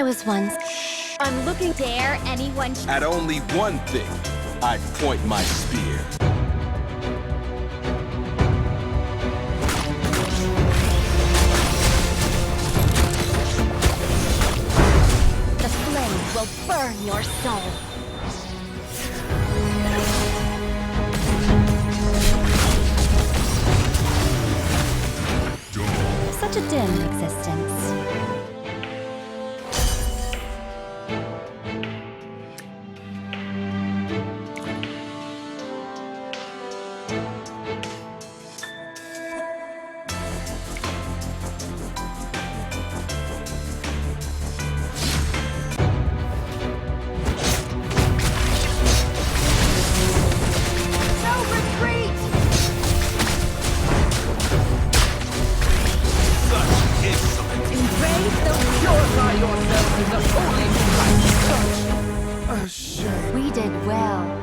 those ones. I'm looking. Dare anyone... At only one thing, I point my spear. The flame will burn your soul. Such a dim existence. We did well.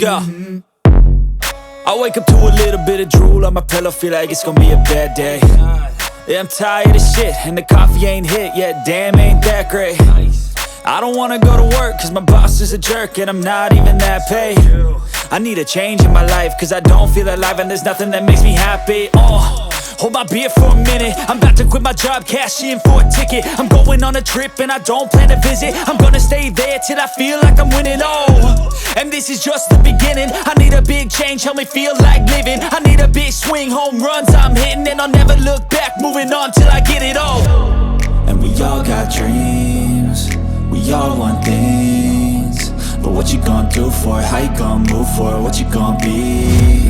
go. I wake up to a little bit of drool on my pillow, feel like it's gonna be a bad day. Yeah, I'm tired of shit, and the coffee ain't hit yet, damn, ain't that great. I don't wanna go to work, cause my boss is a jerk, and I'm not even that paid. I need a change in my life, cause I don't feel alive, and there's nothing that makes me happy. Hold my beer for a minute, I'm about to quit my job, cash in for a ticket. I'm going on a trip and I don't plan to visit. I'm gonna stay there till I feel like I'm winning, and this is just the beginning. I need a big change, help me feel like living. I need a big swing, home runs I'm hitting, and I'll never look back, moving on till I get it all. And we all got dreams, we all want things, but what you gonna do for it? How you gonna move for it? What you gonna be?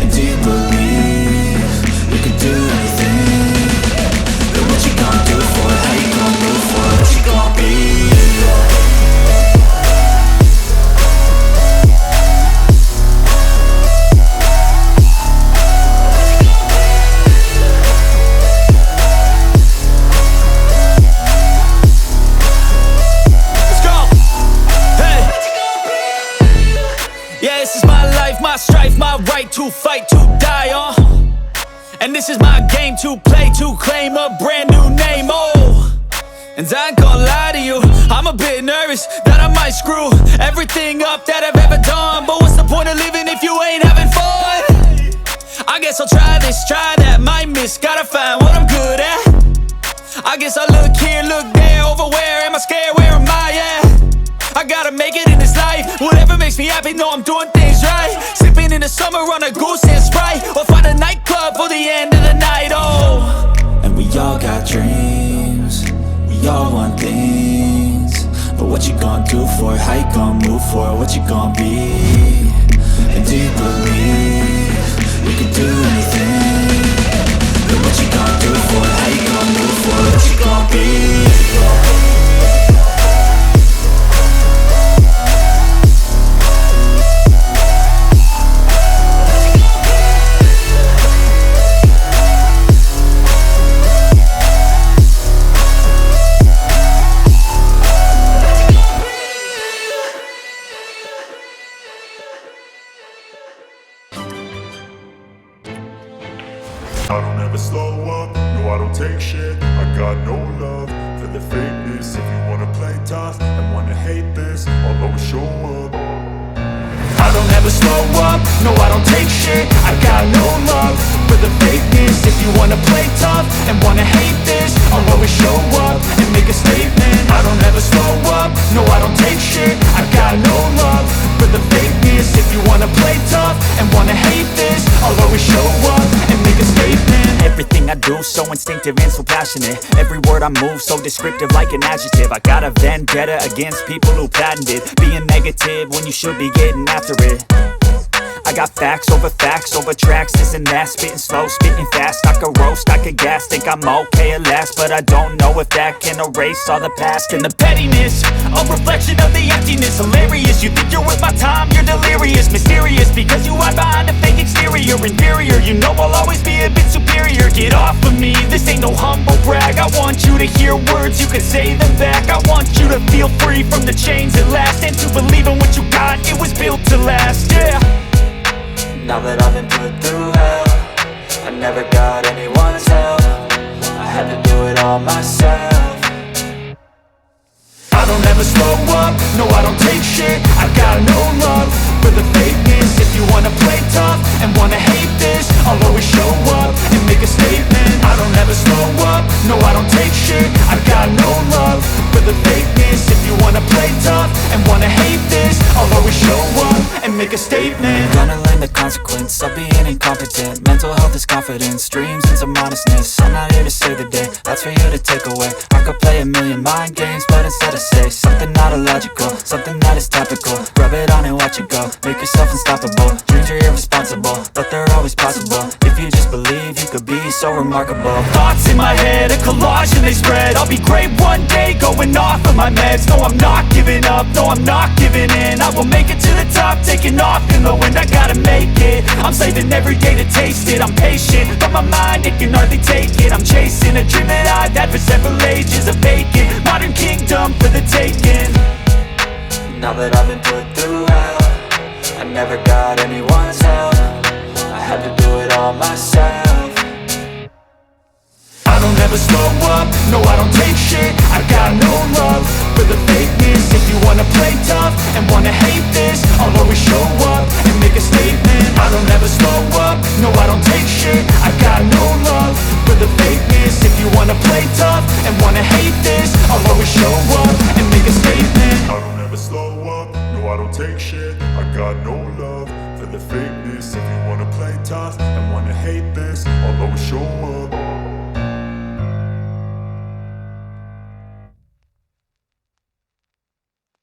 And do you believe you can do anything? But what you gonna do for it? How you gonna move for it? What you gonna be? My strife, my right to fight, to die on. And this is my game to play, to claim a brand new name, And I ain't gonna lie to you, I'm a bit nervous that I might screw everything up that I've ever done. But what's the point of living if you ain't having fun? I guess I'll try this, try that, might miss, gotta find what I'm good at. I guess I look here, look there, over where am I scared, where am I at? I gotta make it in this life, whatever makes me happy, know I'm doing things right. Sipping in the summer on a goose and Sprite, or find a nightclub for the end of the night, And we all got dreams, we all want things, but what you gonna do for it? How you gonna move for it? What you gonna be? And do you believe you can do anything? But what you gonna do for it? How you gonna move for it? What you gonna be? I don't ever slow up, no I don't take shit. I got no love for the fakeness. If you wanna play tough and wanna hate this, I'll always show up. I don't ever slow up, no I don't take shit. I got no love for the fakeness. If you wanna play tough and wanna hate this, I'll always show up and make a statement. I don't ever slow up, no I don't take shit. I got no love for the fakeness. If you wanna play tough and wanna hate this, I'll always show up and make a statement. Everything I do so instinctive and so passionate. Every word I move so descriptive like an adjective. I got a vendetta against people who patented being negative when you should be getting after it. I got facts over tracks, this and that. Spitting slow, spitting fast, I could roast, I could gas. Think I'm okay at last, but I don't know if that can erase all the past. And the pettiness, a reflection of the emptiness. Hilarious, you think you're worth my time, you're delirious. Mysterious, because you hide behind a fake exterior. Inferior, you know I'll always be a bit superior. Get off of me, this ain't no humble brag. I want you to hear words, you can say them back. I want you to feel free from the chains at last, and to believe in what you got, it was built to last, yeah. Now that I've been put through hell, I never got anyone's help. I had to do it all myself. I don't ever slow up, no I don't take shit. I got no love for the fakeness. If you wanna play tough and wanna hate this, I'll always show up and make a statement. I don't ever slow up, no I don't take shit. I got no love for the fakeness. If you wanna play tough and wanna hate this, I'll always show up and make a statement. Gonna learn the consequence of being incompetent. Mental health is confidence, dreams and some honestness. I'm not here to save the day, that's for you to take away. I could play a million mind games, but instead I say something not illogical, something that is topical. Rub it on and watch it go, make yourself unstoppable. Dreams are irresponsible, but they're always possible. If you just believe, you could be so remarkable. Thoughts in my head, a collage and they spread. I'll be great one day, going off of my meds. No, I'm not giving up, no, I'm not giving in. I will make it to the top, taking off in the wind. I gotta make it, I'm saving every day to taste it. I'm patient, but my mind, it can hardly take it. I'm chasing a dream that I've had for several ages. A vacant, modern kingdom for the taking. Now that I've been put through hell, I never got anyone's help. I had to do it all myself. I don't ever slow up, no I don't take shit. I got no love for the fakeness. If you wanna play tough and wanna hate this, I'll always show up and make a statement. I don't ever slow up, no I don't take shit. I got no love for the fakeness. If you wanna play tough and wanna hate this, I'll always show up and make a statement. I don't ever slow up, no I don't take shit. I got no love for the fakeness. If you wanna play tough and wanna hate this, I'll always show up